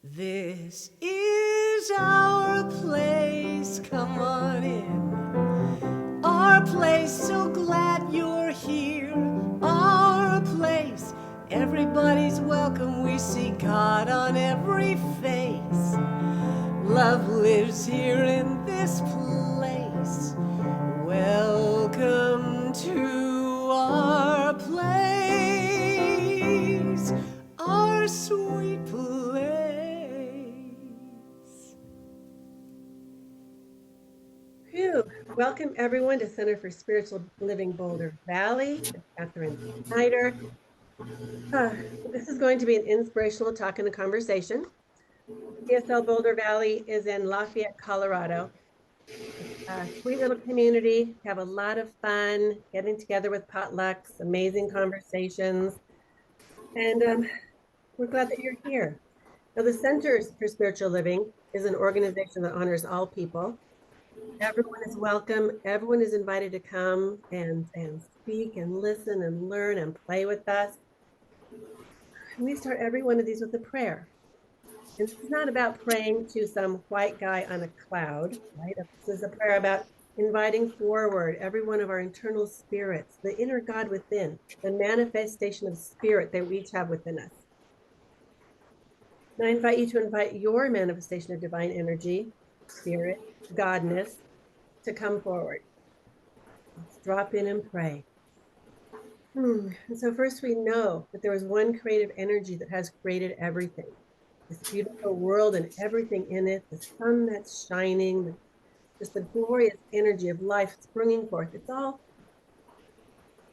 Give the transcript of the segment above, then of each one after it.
This is our place, come on in. Our place, so glad you're here. Our place, everybody's welcome. We see God on every face. Love lives here in this place. Welcome to our place, our sweet place. Phew. Welcome everyone to Center for Spiritual Living Boulder Valley. I'm Catherine Snyder. This is going to be an inspirational talk and a conversation. CSL Boulder Valley is in Lafayette, Colorado. It's a sweet little community. Have a lot of fun getting together with potlucks, amazing conversations, and we're glad that you're here. Now, the Centers for Spiritual Living is an organization that honors all people. Everyone is welcome. Everyone is invited to come and speak and listen and learn and play with us. And we start every one of these with a prayer. And this is not about praying to some white guy on a cloud, right? This is a prayer about inviting forward every one of our internal spirits, the inner God within, the manifestation of spirit that we each have within us. And I invite you to invite your manifestation of divine energy, spirit, godness to come forward. Let's drop in and pray. And so first we know that there is one creative energy that has created everything. This beautiful world and everything in it, the sun that's shining, just the glorious energy of life springing forth. It's all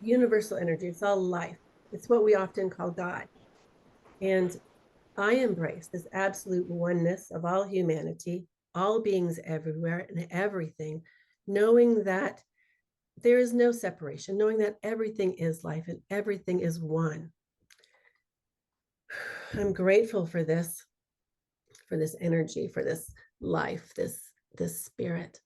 universal energy. It's all life. It's what we often call God. And I embrace this absolute oneness of all humanity, all beings everywhere and everything, knowing that there is no separation, knowing that everything is life and everything is one. I'm grateful for this energy, for this life, this spirit.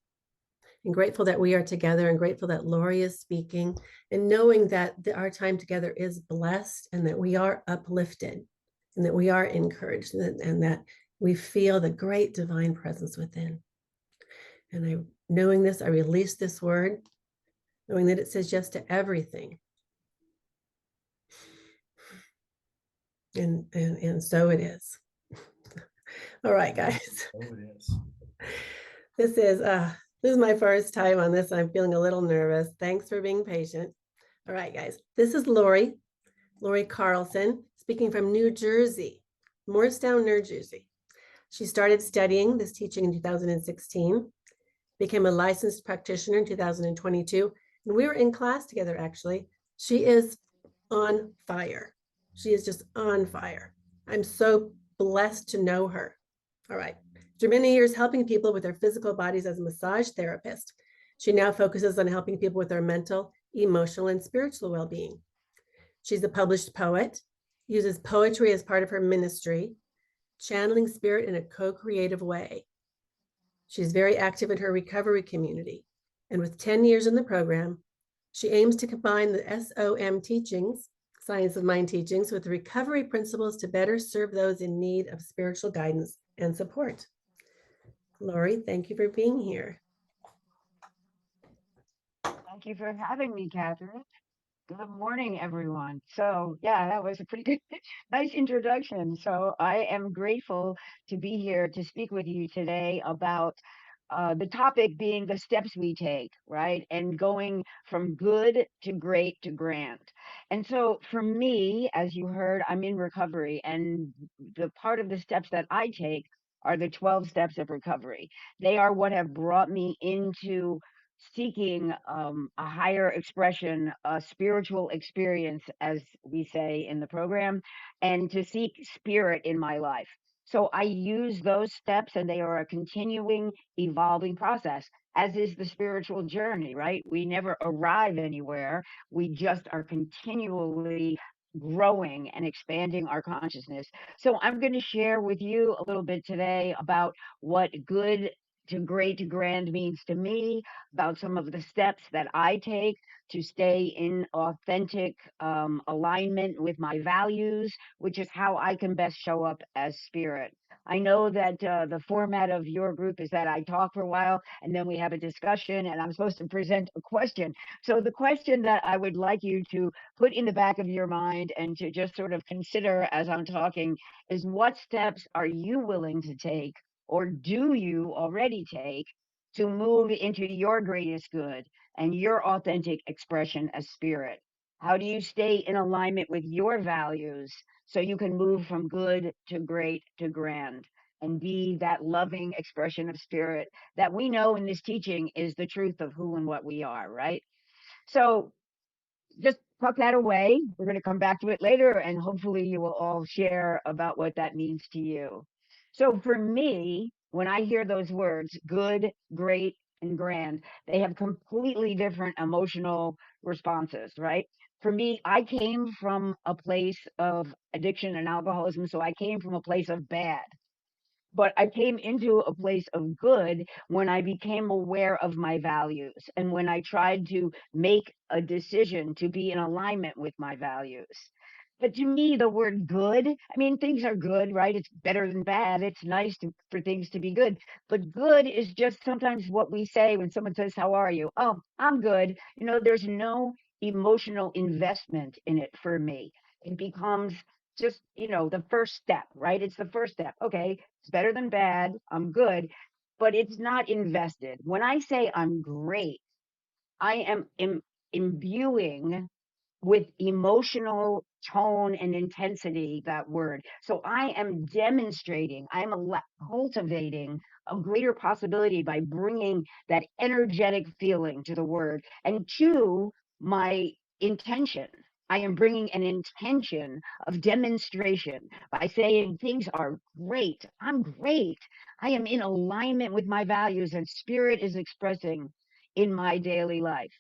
And grateful that we are together, and grateful that Lori is speaking, and knowing that our time together is blessed, and that we are uplifted, and that we are encouraged, and that we feel the great divine presence within. And knowing this, I release this word, knowing that it says yes to everything. And so it is. All right, guys. So it is. This is my first time on this. I'm feeling a little nervous. Thanks for being patient. All right, guys. This is Lori Carlson, speaking from New Jersey, Morristown, New Jersey. She started studying this teaching in 2016, became a licensed practitioner in 2022, and we were in class together, actually. She is on fire. She is just on fire. I'm so blessed to know her. All right. After many years helping people with their physical bodies as a massage therapist, she now focuses on helping people with their mental, emotional, and spiritual well-being. She's a published poet, uses poetry as part of her ministry, channeling spirit in a co-creative way. She's very active in her recovery community. And with 10 years in the program, she aims to combine the SOM teachings, Science of Mind teachings, with the recovery principles to better serve those in need of spiritual guidance and support. Lori, thank you for being here. Thank you for having me, Catherine. Good morning, everyone. So, yeah, that was a pretty good, nice introduction. So, I am grateful to be here to speak with you today about the topic being the steps we take, right? And going from good to great to grand. And so, for me, as you heard, I'm in recovery, and the part of the steps that I take are the 12 steps of recovery. They are what have brought me into seeking a higher expression, a spiritual experience, as we say in the program, and to seek spirit in my life. So I use those steps, and they are a continuing, evolving process, as is the spiritual journey, right? We never arrive anywhere. We just are continually growing and expanding our consciousness. So I'm going to share with you a little bit today about what good to great to grand means to me, about some of the steps that I take to stay in authentic alignment with my values, which is how I can best show up as spirit. I know that the format of your group is that I talk for a while and then we have a discussion, and I'm supposed to present a question. So, the question that I would like you to put in the back of your mind and to just sort of consider as I'm talking is, what steps are you willing to take, or do you already take, to move into your greatest good and your authentic expression as spirit? How do you stay in alignment with your values so you can move from good to great to grand and be that loving expression of spirit that we know in this teaching is the truth of who and what we are, right? So just tuck that away. We're going to come back to it later, and hopefully you will all share about what that means to you. So for me, when I hear those words, good, great, and grand, they have completely different emotional responses, right? For me, I came from a place of addiction and alcoholism, so I came from a place of bad. But I came into a place of good when I became aware of my values and when I tried to make a decision to be in alignment with my values. But to me, the word good, I mean, things are good, right? It's better than bad. It's nice for things to be good. But good is just sometimes what we say when someone says, "How are you?" "Oh, I'm good." There's no emotional investment in it for me. It becomes just, the first step, right? It's the first step. Okay, it's better than bad. I'm good, but it's not invested. When I say I'm great, I am imbuing with emotional tone and intensity that word. So I am demonstrating, I'm cultivating a greater possibility by bringing that energetic feeling to the word and to my intention. I am bringing an intention of demonstration by saying things are great. I'm great. I am in alignment with my values, and spirit is expressing in my daily life.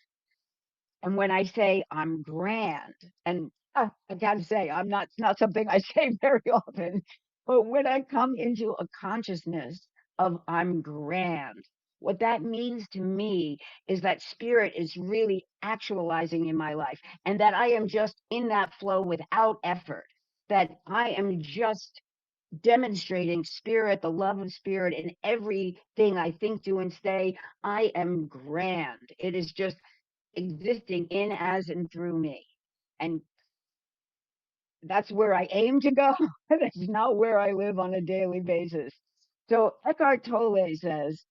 And when I say I'm grand, and I gotta say, it's not something I say very often, but when I come into a consciousness of I'm grand, what that means to me is that spirit is really actualizing in my life, and that I am just in that flow without effort, that I am just demonstrating spirit, the love of spirit in everything I think, do, and say. I am grand. It is just existing in, as, and through me. And that's where I aim to go. That's not where I live on a daily basis. So Eckhart Tolle says,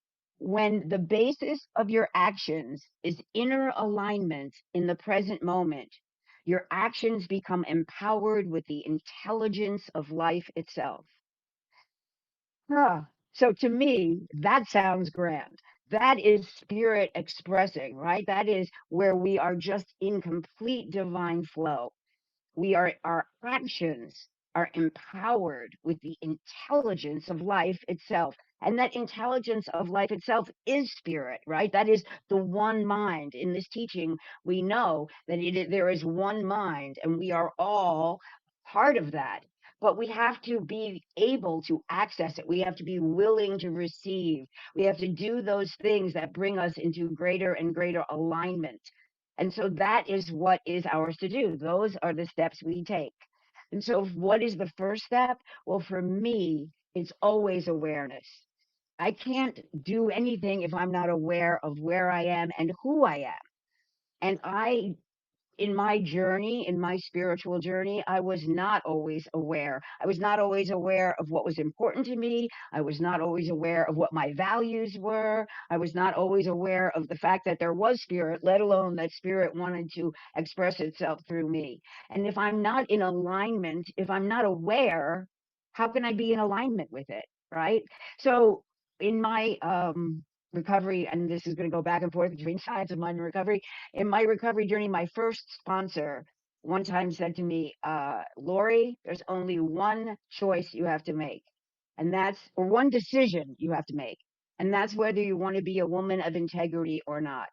when the basis of your actions is inner alignment in the present moment, your actions become empowered with the intelligence of life itself. So to me, that sounds grand. That is spirit expressing, right? That is where we are just in complete divine flow. Our actions are empowered with the intelligence of life itself. And that intelligence of life itself is spirit, right? That is the one mind. In this teaching, we know that there is one mind, and we are all part of that. But we have to be able to access it. We have to be willing to receive. We have to do those things that bring us into greater and greater alignment. And so that is what is ours to do. Those are the steps we take. And so, what is the first step? Well, for me, it's always awareness. I can't do anything if I'm not aware of where I am and who I am. And in my journey, in my spiritual journey, I was not always aware. I was not always aware of what was important to me. I was not always aware of what my values were. I was not always aware of the fact that there was spirit, let alone that spirit wanted to express itself through me. And if I'm not in alignment, if I'm not aware, how can I be in alignment with it? Right. So in my recovery, and this is going to go back and forth between science and mind and recovery, in my recovery journey, my first sponsor one time said to me, Lori, there's only one choice you have to make. Or one decision you have to make. And that's whether you want to be a woman of integrity or not.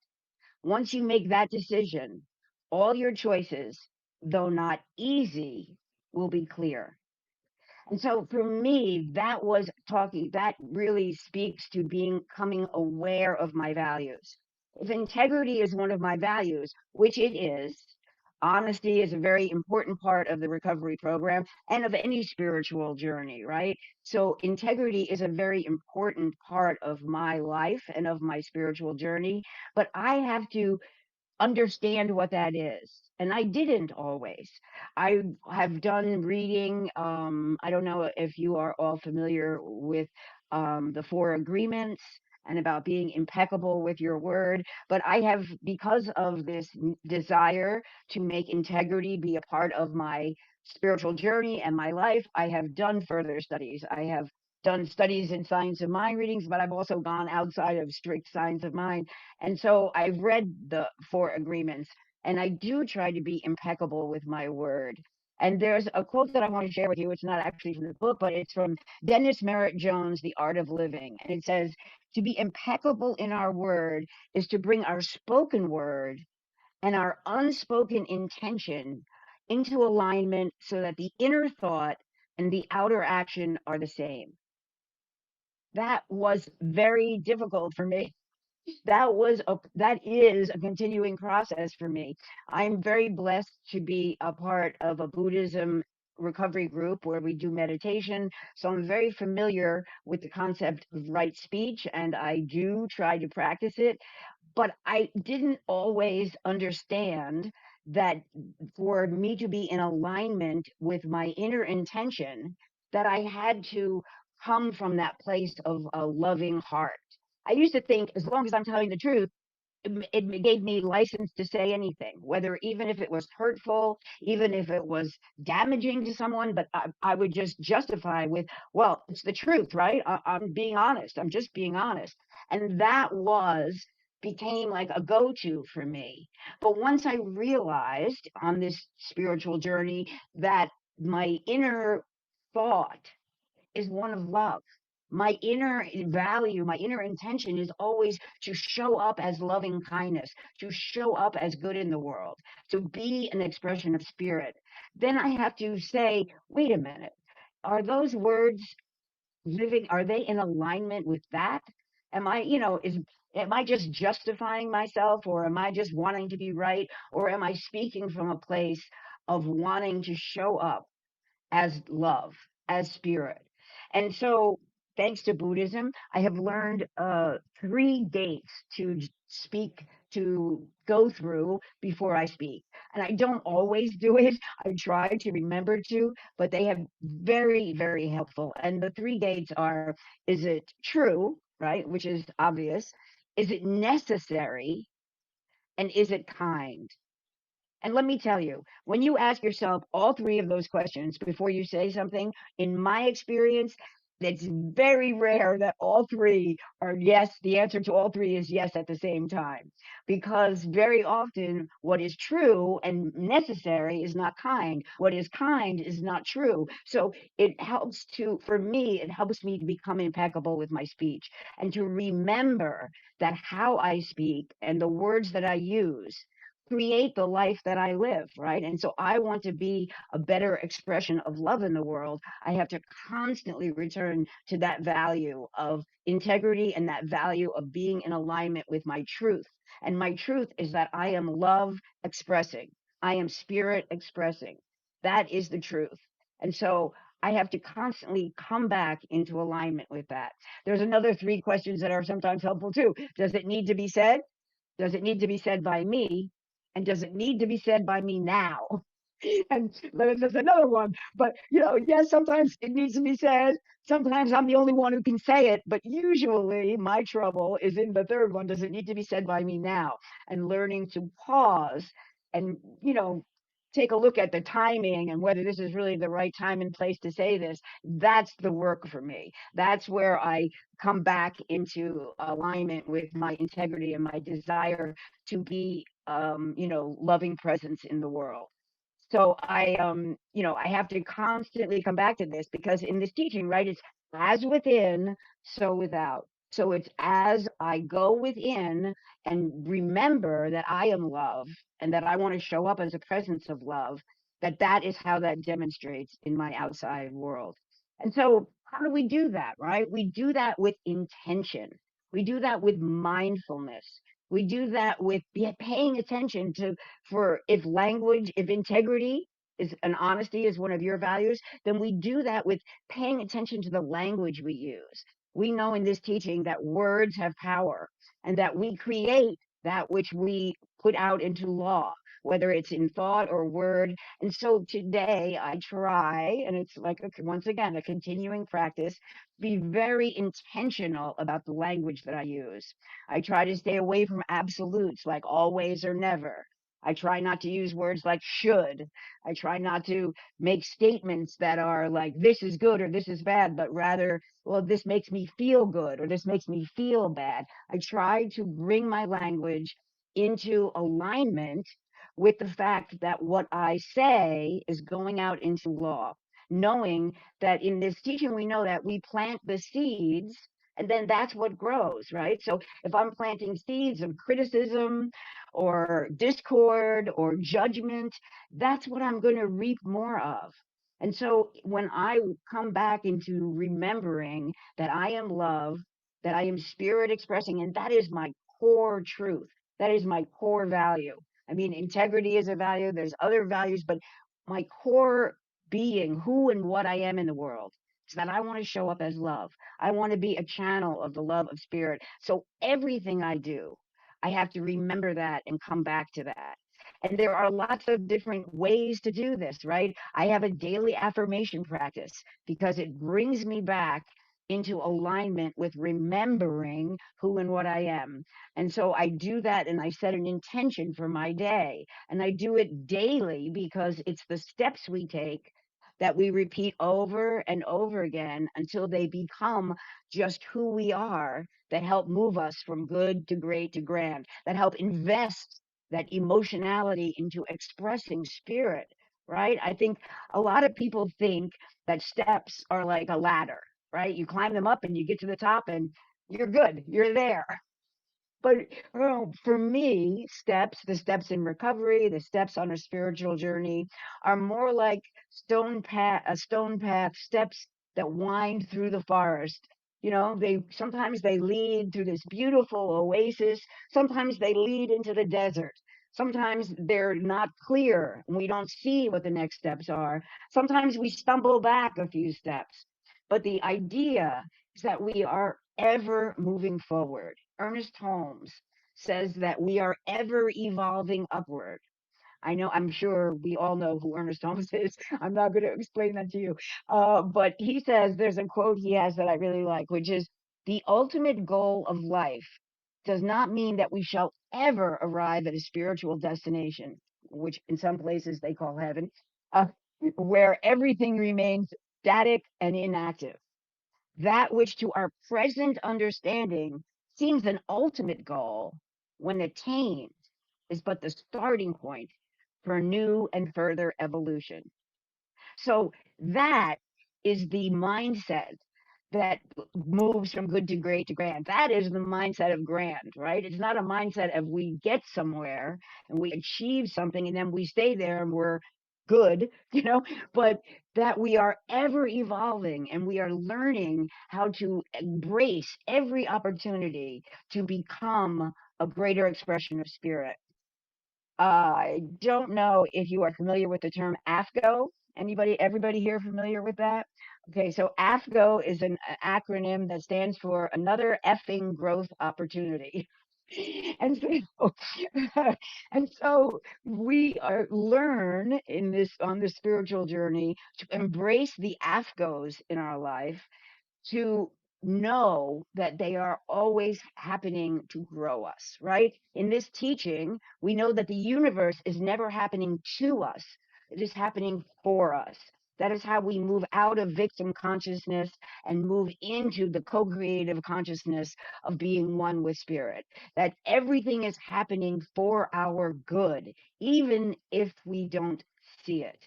Once you make that decision, all your choices, though not easy, will be clear. And so for me, that really speaks to becoming aware of my values. If integrity is one of my values, which it is, honesty is a very important part of the recovery program and of any spiritual journey, right? So integrity is a very important part of my life and of my spiritual journey, but I have to understand what that is. And I didn't always. I have done reading. I don't know if you are all familiar with the four agreements and about being impeccable with your word. But I have, because of this desire to make integrity be a part of my spiritual journey and my life, I have done further studies. I have done studies in science of mind readings, but I've also gone outside of strict science of mind, and so I've read the four agreements, and I do try to be impeccable with my word. And there's a quote that I want to share with you. It's not actually from the book, but it's from Dennis Merritt Jones, The Art of Living. And it says, to be impeccable in our word is to bring our spoken word and our unspoken intention into alignment so that the inner thought and the outer action are the same. That was very difficult for me. That is a continuing process for me. I'm very blessed to be a part of a Buddhism recovery group where we do meditation. So I'm very familiar with the concept of right speech, and I do try to practice it. But I didn't always understand that for me to be in alignment with my inner intention, that I had to come from that place of a loving heart. I used to think as long as I'm telling the truth, it gave me license to say anything, whether even if it was hurtful, even if it was damaging to someone, but I would just justify with, well, it's the truth, right? I'm being honest. I'm just being honest. And that became like a go-to for me. But once I realized on this spiritual journey that my inner thought is one of love. My inner value, my inner intention is always to show up as loving kindness, to show up as good in the world, to be an expression of spirit. Then I have to say, wait a minute, are those words are they in alignment with that? Am I, am I just justifying myself, or am I just wanting to be right? Or am I speaking from a place of wanting to show up as love, as spirit? And so, thanks to Buddhism, I have learned three gates speak, to go through before I speak. And I don't always do it. I try to remember to, but they have very, very helpful. And the three gates are, is it true, right? Which is obvious. Is it necessary? And is it kind? And let me tell you, when you ask yourself all three of those questions before you say something, in my experience, it's very rare that all three are yes. The answer to all three is yes at the same time. Because very often, what is true and necessary is not kind. What is kind is not true. So for me, it helps me to become impeccable with my speech and to remember that how I speak and the words that I use create the life that I live, right? And so I want to be a better expression of love in the world. I have to constantly return to that value of integrity and that value of being in alignment with my truth. And my truth is that I am love expressing, I am spirit expressing. That is the truth. And so I have to constantly come back into alignment with that. There's another three questions that are sometimes helpful too. Does it need to be said? Does it need to be said by me? And does it need to be said by me now? And there's another one, but yes, sometimes it needs to be said. Sometimes I'm the only one who can say it, but usually my trouble is in the third one. Does it need to be said by me now? And learning to pause and, take a look at the timing and whether this is really the right time and place to say this. That's the work for me. That's where I come back into alignment with my integrity and my desire to be, loving presence in the world. So I have to constantly come back to this because in this teaching, right, it's as within, so without. So it's as I go within and remember that I am love and that I want to show up as a presence of love, that is how that demonstrates in my outside world. And so, how do we do that, right? We do that with intention. We do that with mindfulness. We do that with paying attention to, for if language, if integrity is and honesty is one of your values, then we do that with paying attention to the language we use. We know in this teaching that words have power and that we create that which we put out into law, whether it's in thought or word. And so today I try, and it's like, once again, a continuing practice, be very intentional about the language that I use. I try to stay away from absolutes like always or never. I try not to use words like should. I try not to make statements that are like, this is good or this is bad, but rather, well, this makes me feel good or this makes me feel bad. I try to bring my language into alignment with the fact that what I say is going out into law, knowing that in this teaching, we know that we plant the seeds and then that's what grows, right? So if I'm planting seeds of criticism or discord or judgment, that's what I'm going to reap more of. And so when I come back into remembering that I am love, that I am spirit expressing, and that is my core truth, that is my core value. I mean, integrity is a value, there's other values, but my core being, who and what I am in the world, is that I want to show up as love. I want to be a channel of the love of spirit. So everything I do, I have to remember that and come back to that. And there are lots of different ways to do this, right? I have a daily affirmation practice because it brings me back into alignment with remembering who and what I am. And so I do that and I set an intention for my day. And I do it daily because it's the steps we take that we repeat over and over again until they become just who we are, that help move us from good to great to grand, that help invest that emotionality into expressing spirit, right? I think a lot of people think that steps are like a ladder, right? You climb them up and you get to the top and you're good, you're there. But for me, the steps in recovery, the steps on a spiritual journey are more like a stone path, steps that wind through the forest. You know, they sometimes they lead through this beautiful oasis, sometimes they lead into the desert. Sometimes they're not clear and we don't see what the next steps are. Sometimes we stumble back a few steps. But the idea is that we are ever moving forward. Ernest Holmes says that we are ever evolving upward. I'm sure we all know who Ernest Holmes is. I'm not going to explain that to you. But he says there's a quote he has that I really like, which is the ultimate goal of life does not mean that we shall ever arrive at a spiritual destination, which in some places they call heaven, uh, where everything remains static and inactive. That which to our present understanding seems an ultimate goal, when attained, is but the starting point for new and further evolution. So that is the mindset that moves from good to great to grand. That is the mindset of grand, right? It's not a mindset of we get somewhere and we achieve something and then we stay there and we're good, but that we are ever evolving and we are learning how to embrace every opportunity to become a greater expression of spirit. I don't know if you are familiar with the term AFGO. Everybody here familiar with that? Okay, so AFGO is an acronym that stands for another effing growth opportunity. And so, and so we learn in this on the spiritual journey to embrace the AFGOs in our life, to know that they are always happening to grow us, right? In this teaching, we know that the universe is never happening to us, it is happening for us. That is how we move out of victim consciousness and move into the co creative consciousness of being one with spirit. That everything is happening for our good, even if we don't see it.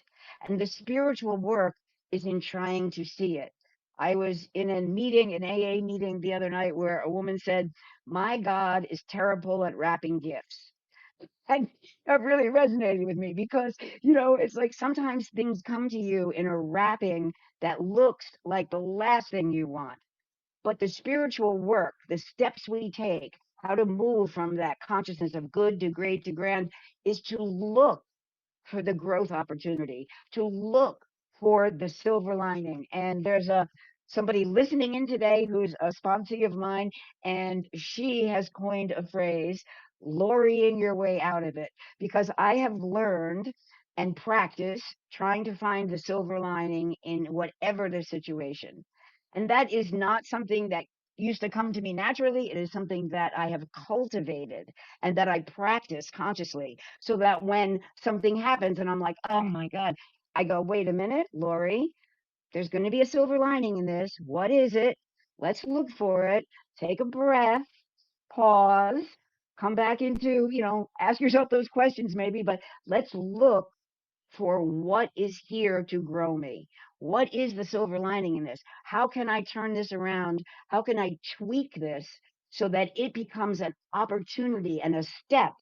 And the spiritual work is in trying to see it. I was in a meeting, an AA meeting the other night, where a woman said, my God is terrible at wrapping gifts. And that really resonated with me because, you know, it's like sometimes things come to you in a wrapping that looks like the last thing you want. But the spiritual work, the steps we take, how to move from that consciousness of good to great to grand, is to look for the growth opportunity, to look for the silver lining. And there's a somebody listening in today who's a sponsee of mine, and she has coined a phrase, lorrying your way out of it, because I have learned and practiced trying to find the silver lining in whatever the situation. And that is not something that used to come to me naturally. It is something that I have cultivated and that I practice consciously, so that when something happens and I'm like, oh my God, I go, wait a minute, Lori, there's going to be a silver lining in this. What is it? Let's look for it. Take a breath, pause, come back into, ask yourself those questions maybe, but let's look for what is here to grow me. What is the silver lining in this? How can I turn this around? How can I tweak this so that it becomes an opportunity and a step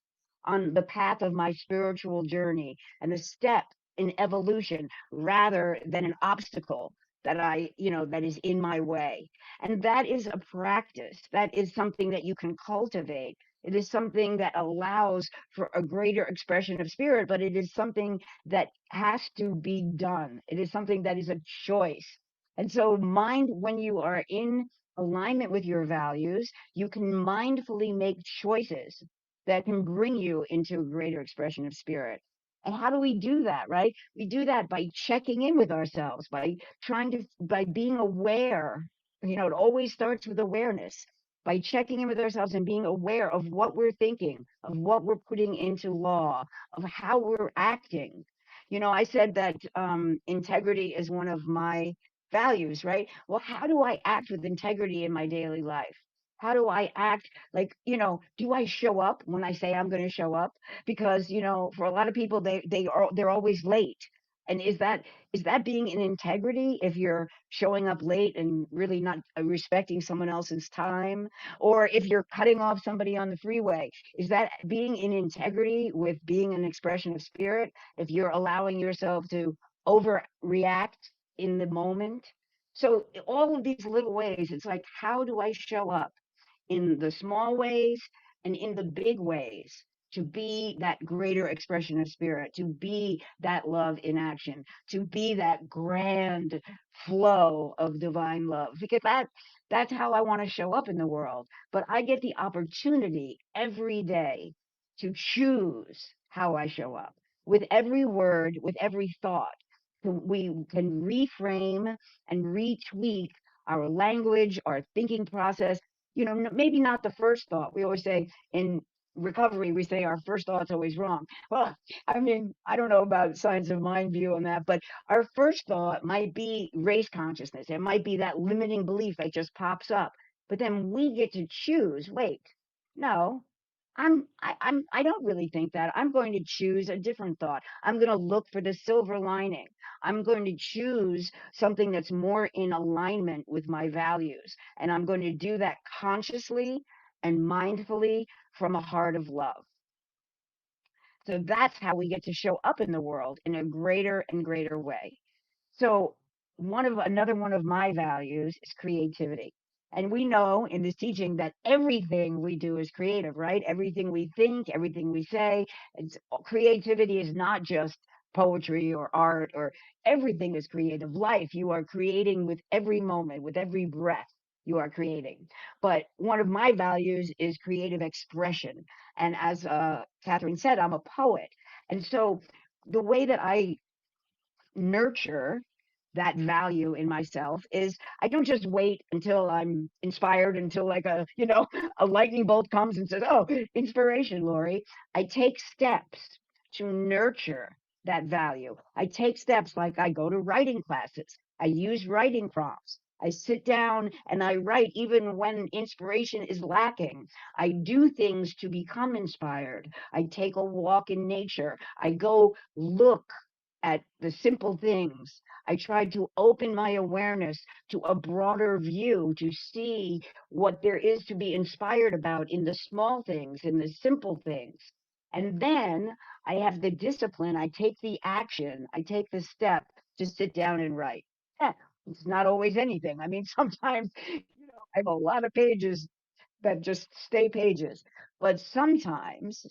on the path of my spiritual journey and a step in evolution rather than an obstacle that is in my way. And that is a practice. That is something that you can cultivate. It is something that allows for a greater expression of spirit, but it is something that has to be done. It is something that is a choice. And so, mind when you are in alignment with your values, you can mindfully make choices that can bring you into a greater expression of spirit. And how do we do that, right? We do that by checking in with ourselves, by being aware. It always starts with awareness, by checking in with ourselves and being aware of what we're thinking, of what we're putting into law, of how we're acting. I said that integrity is one of my values, right? Well, how do I act with integrity in my daily life? How do I act like, do I show up when I say I'm going to show up? Because, for a lot of people, they're always late. And is that being in integrity if you're showing up late and really not respecting someone else's time? Or if you're cutting off somebody on the freeway, is that being in integrity with being an expression of spirit? If you're allowing yourself to overreact in the moment. So all of these little ways, it's like, how do I show up in the small ways and in the big ways to be that greater expression of spirit, to be that love in action, to be that grand flow of divine love? Because that's how I want to show up in the world. But I get the opportunity every day to choose how I show up. With every word, with every thought, we can reframe and retweak our language, our thinking process. Maybe not the first thought. We always say in recovery, we say our first thought's always wrong. Well, I mean, I don't know about science of mind view on that, but our first thought might be race consciousness. It might be that limiting belief that just pops up. But then we get to choose, wait, no, I don't really think that. I'm going to choose a different thought. I'm going to look for the silver lining. I'm going to choose something that's more in alignment with my values. And I'm going to do that consciously and mindfully from a heart of love. So that's how we get to show up in the world in a greater and greater way. So another one of my values is creativity. And we know in this teaching that everything we do is creative, right? Everything we think, everything we say, creativity is not just poetry or art, or everything is creative. Life, you are creating with every moment, with every breath. You are creating. But one of my values is creative expression. And as Catherine said, I'm a poet. And so the way that I nurture that value in myself is I don't just wait until I'm inspired, until like a lightning bolt comes and says, "Oh, inspiration, Lori." I take steps to nurture that value. I take steps like I go to writing classes. I use writing prompts. I sit down and I write even when inspiration is lacking. I do things to become inspired. I take a walk in nature. I go look at the simple things. I tried to open my awareness to a broader view, to see what there is to be inspired about in the small things, in the simple things. And then I have the discipline, I take the action, I take the step to sit down and write. Eh, it's not always anything. I mean, sometimes, I have a lot of pages that just stay pages. But sometimes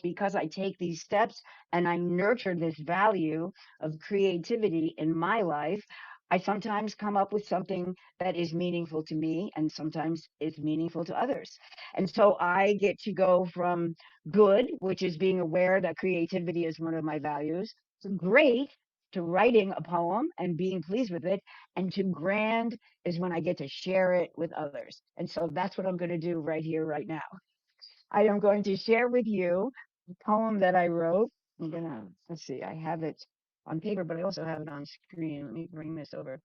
because I take these steps and I nurture this value of creativity in my life, I sometimes come up with something that is meaningful to me and sometimes is meaningful to others. And so I get to go from good, which is being aware that creativity is one of my values, to great, to writing a poem and being pleased with it, and to grand is when I get to share it with others. And so that's what I'm going to do right here, right now. I am going to share with you a poem that I wrote. Let's see, I have it on paper, but I also have it on screen. Let me bring this over,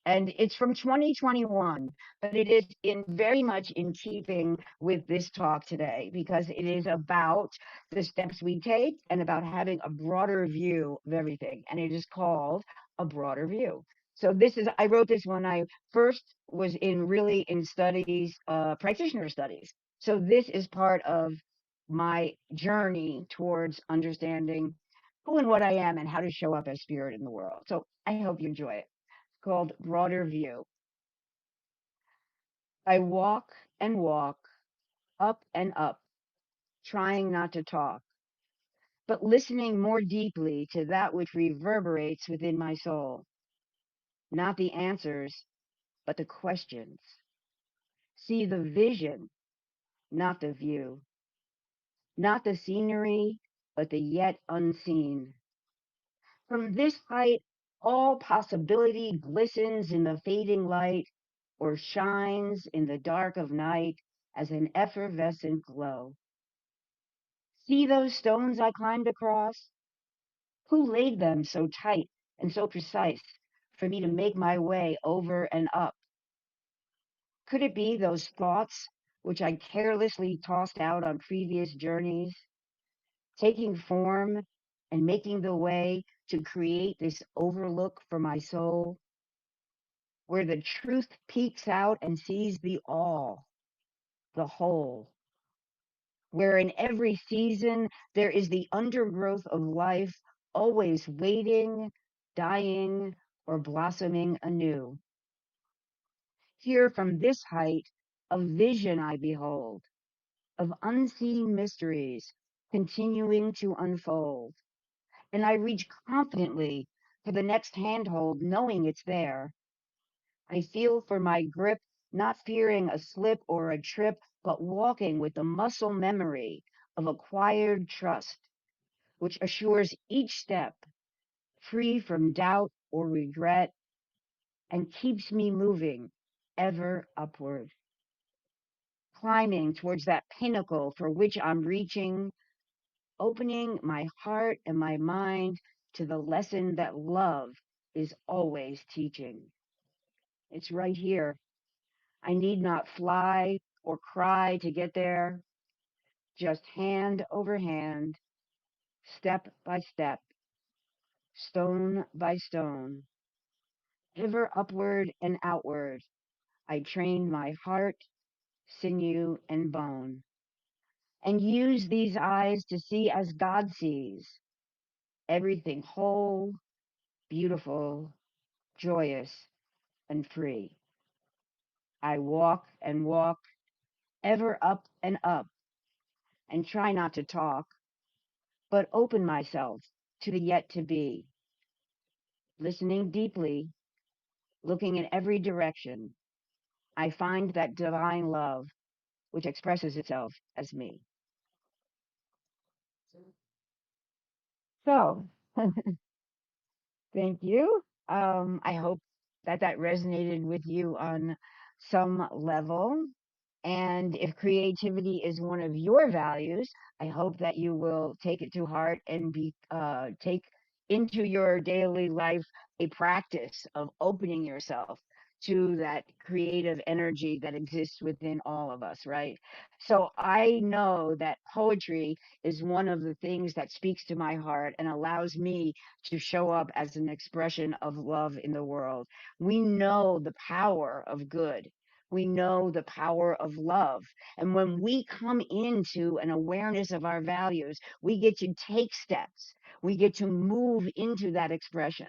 and it's from 2021, but it is in very much in keeping with this talk today because it is about the steps we take and about having a broader view of everything, and it is called A Broader View. So I wrote this when I first was really in studies, practitioner studies. So this is part of my journey towards understanding who and what I am and how to show up as spirit in the world. So I hope you enjoy it. Called Broader View. I walk and walk, up and up, trying not to talk, but listening more deeply to that which reverberates within my soul. Not the answers, but the questions. See the vision, not the view. Not the scenery, but the yet unseen. From this height, all possibility glistens in the fading light or shines in the dark of night as an effervescent glow. See those stones I climbed across? Who laid them so tight and so precise for me to make my way over and up? Could it be those thoughts which I carelessly tossed out on previous journeys, taking form and making the way to create this overlook for my soul, where the truth peeks out and sees the all, the whole, where in every season there is the undergrowth of life, always waiting, dying, or blossoming anew. Here from this height, a vision I behold of unseen mysteries continuing to unfold. And I reach confidently for the next handhold, knowing it's there. I feel for my grip, not fearing a slip or a trip, but walking with the muscle memory of acquired trust, which assures each step free from doubt or regret and keeps me moving ever upward, climbing towards that pinnacle for which I'm reaching, opening my heart and my mind to the lesson that love is always teaching. It's right here. I need not fly or cry to get there, just hand over hand, step by step, stone by stone, ever upward and outward. I train my heart, sinew, and bone, and use these eyes to see as God sees everything whole, beautiful, joyous, and free. I walk and walk, ever up and up, and try not to talk, but open myself to the yet to be, listening deeply, looking in every direction. I find that divine love which expresses itself as me. So, thank you. I hope that that resonated with you on some level. And if creativity is one of your values, I hope that you will take it to heart and take into your daily life a practice of opening yourself to that creative energy that exists within all of us, right? So I know that poetry is one of the things that speaks to my heart and allows me to show up as an expression of love in the world. We know the power of good. we know the power of love. And when we come into an awareness of our values, we get to take steps. We get to move into that expression.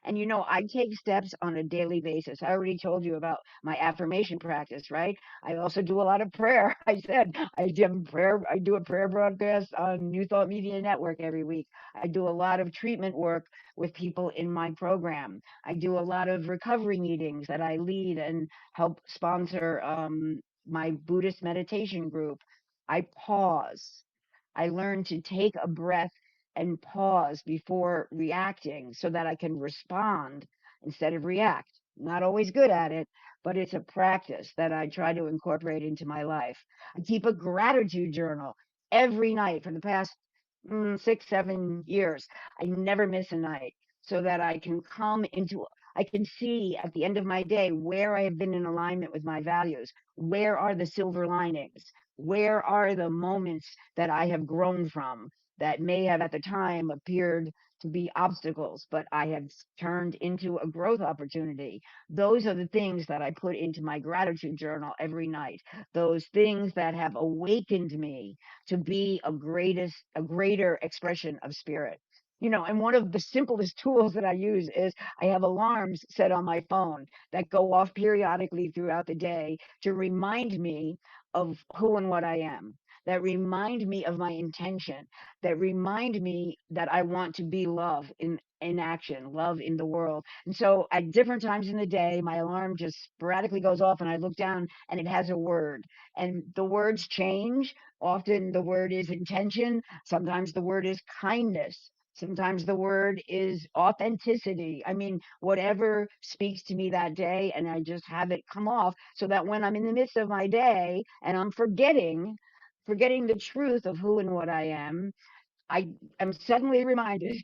And I take steps on a daily basis. I already told you about my affirmation practice, right? I also do a lot of prayer. I said I do prayer. I do a prayer broadcast on New Thought Media Network every week. I do a lot of treatment work with people in my program. I do a lot of recovery meetings that I lead and help sponsor my Buddhist meditation group. I pause. I learn to take a breath and pause before reacting so that I can respond instead of react. Not always good at it, but it's a practice that I try to incorporate into my life. I keep a gratitude journal every night for the past 6, 7 years. I never miss a night so that I can see at the end of my day where I have been in alignment with my values. Where are the silver linings? Where are the moments that I have grown from that may have at the time appeared to be obstacles, but I have turned into a growth opportunity? Those are the things that I put into my gratitude journal every night. Those things that have awakened me to be a greater expression of spirit. And one of the simplest tools that I use is I have alarms set on my phone that go off periodically throughout the day to remind me of who and what I am, that remind me of my intention, that remind me that I want to be love in action, love in the world. And so at different times in the day, my alarm just sporadically goes off and I look down and it has a word. And the words change. Often the word is intention. Sometimes the word is kindness. Sometimes the word is authenticity. I mean, whatever speaks to me that day, and I just have it come off so that when I'm in the midst of my day and I'm forgetting the truth of who and what I am, I am suddenly reminded.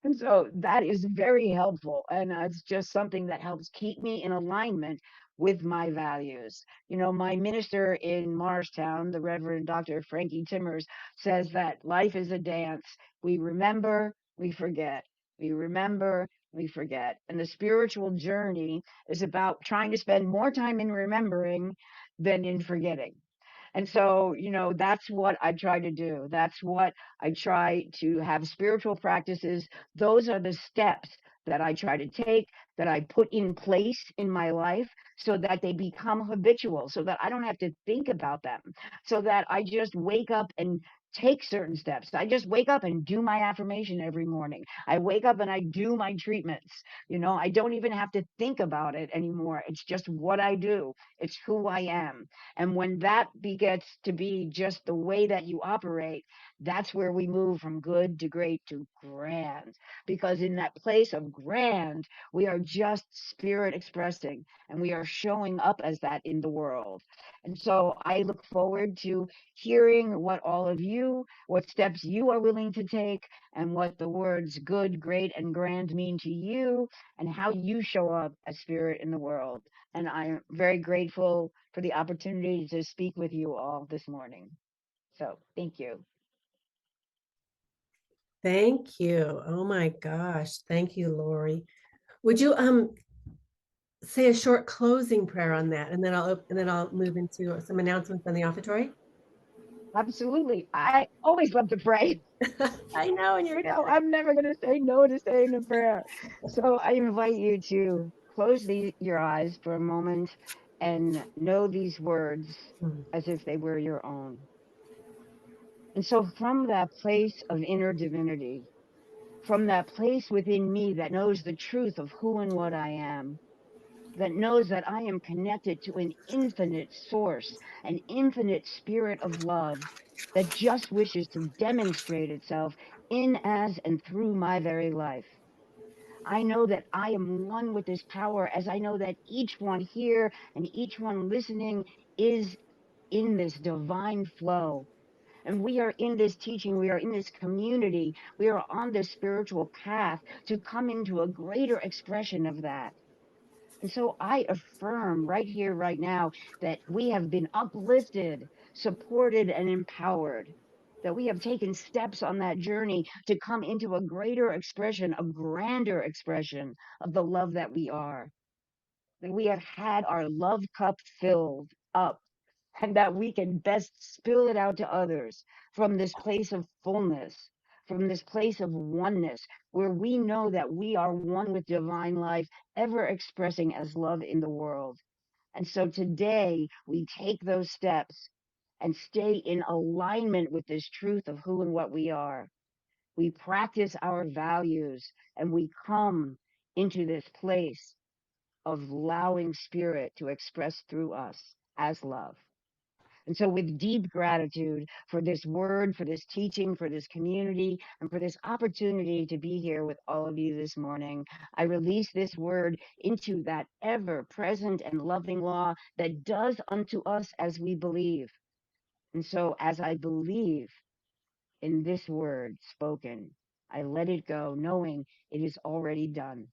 And so that is very helpful. And it's just something that helps keep me in alignment with my values. My minister in Morristown, the Reverend Dr. Frankie Timmers, says that life is a dance. We remember, we forget. We remember, we forget. And the spiritual journey is about trying to spend more time in remembering than in forgetting. And so, that's what I try to do. That's what I try to have spiritual practices. Those are the steps that I try to take, that I put in place in my life so that they become habitual, so that I don't have to think about them, so that I just wake up and take certain steps. I just wake up and do my affirmation every morning. I wake up and I do my treatments. I don't even have to think about it anymore. It's just what I do. It's who I am. And when that begets to be just the way that you operate, that's where we move from good to great to grand. Because in that place of grand, we are just spirit expressing and we are showing up as that in the world. And so I look forward to hearing what steps you are willing to take, and what the words good, great, and grand mean to you, and how you show up as spirit in the world. And I'm very grateful for the opportunity to speak with you all this morning. So thank you. Thank you. Oh my gosh. Thank you, Lori. Would you say a short closing prayer on that, and then I'll move into some announcements on the offertory? Absolutely. I always love to pray. I know, and you're I'm never going to say no to saying a prayer. So I invite you to close your eyes for a moment and know these words good. as if they were your own. And so from that place of inner divinity, from that place within me that knows the truth of who and what I am, that knows that I am connected to an infinite source, an infinite spirit of love that just wishes to demonstrate itself in, as, and through my very life. I know that I am one with this power, as I know that each one here and each one listening is in this divine flow. And we are in this teaching, we are in this community, we are on this spiritual path to come into a greater expression of that. And so I affirm right here, right now, that we have been uplifted, supported, and empowered, that we have taken steps on that journey to come into a greater expression, a grander expression of the love that we are. that we have had our love cup filled up, and that we can best spill it out to others from this place of fullness, from this place of oneness, where we know that we are one with divine life, ever expressing as love in the world. And so today we take those steps and stay in alignment with this truth of who and what we are. We practice our values and we come into this place of allowing spirit to express through us as love. And so, with deep gratitude for this word, for this teaching, for this community, and for this opportunity to be here with all of you this morning, I release this word into that ever present and loving law that does unto us as we believe. And so, as I believe in this word spoken, I let it go, knowing it is already done.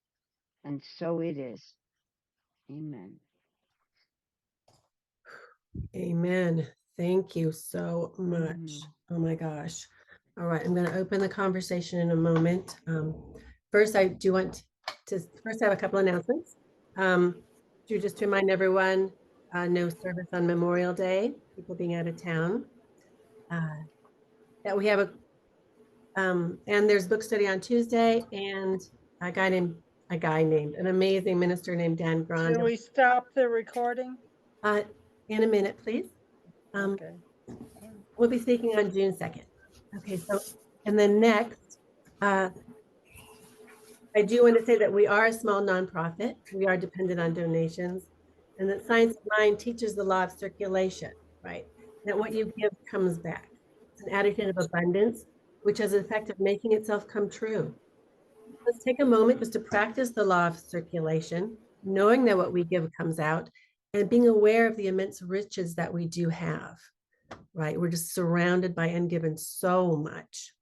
And so it is. Amen. Amen. Thank you so much. Oh my gosh. All right, I'm going to open the conversation in a moment. First, I do want to first have a couple announcements. To just remind everyone, no service on Memorial Day, people being out of town. That we have and there's book study on Tuesday, and a guy named an amazing minister named Dan Grond. Should we stop the recording? In a minute, please. Okay. We'll be speaking on June 2nd. Okay, so, and then next, I do want to say that we are a small nonprofit. We are dependent on donations, and that Science of Mind teaches the law of circulation, right? That what you give comes back. It's an attitude of abundance, which has the effect of making itself come true. Let's take a moment just to practice the law of circulation, knowing that what we give comes out, and being aware of the immense riches that we do have, right? We're just surrounded by and given so much,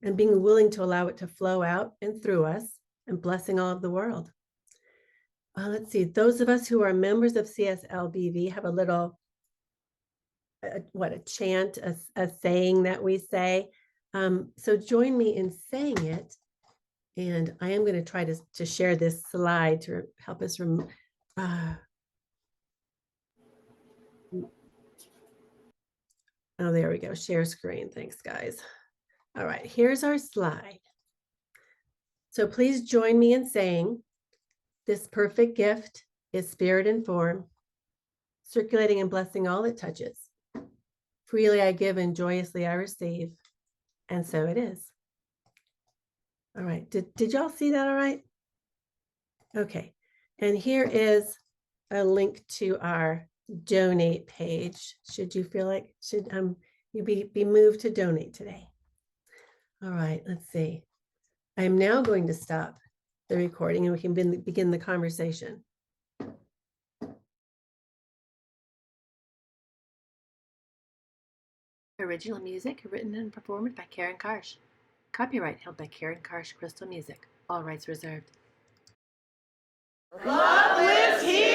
and being willing to allow it to flow out and through us and blessing all of the world. Let's see, those of us who are members of CSLBV have a little, a chant, a saying that we say. So join me in saying it. And I am going to try to share this slide to help us oh, there we go. Share screen. Thanks, guys. All right, here's our slide. So please join me in saying, this perfect gift is spirit and form, circulating and blessing all it touches. Freely I give and joyously I receive. And so it is. All right, did y'all see that all right? Okay, and here is a link to our donate page. Should you feel like, should you be moved to donate today? All right, let's see. I'm now going to stop the recording and we can begin the conversation. Original music written and performed by Karen Karsh. Copyright held by Karen Karsh Crystal Music. All rights reserved. Love lives here.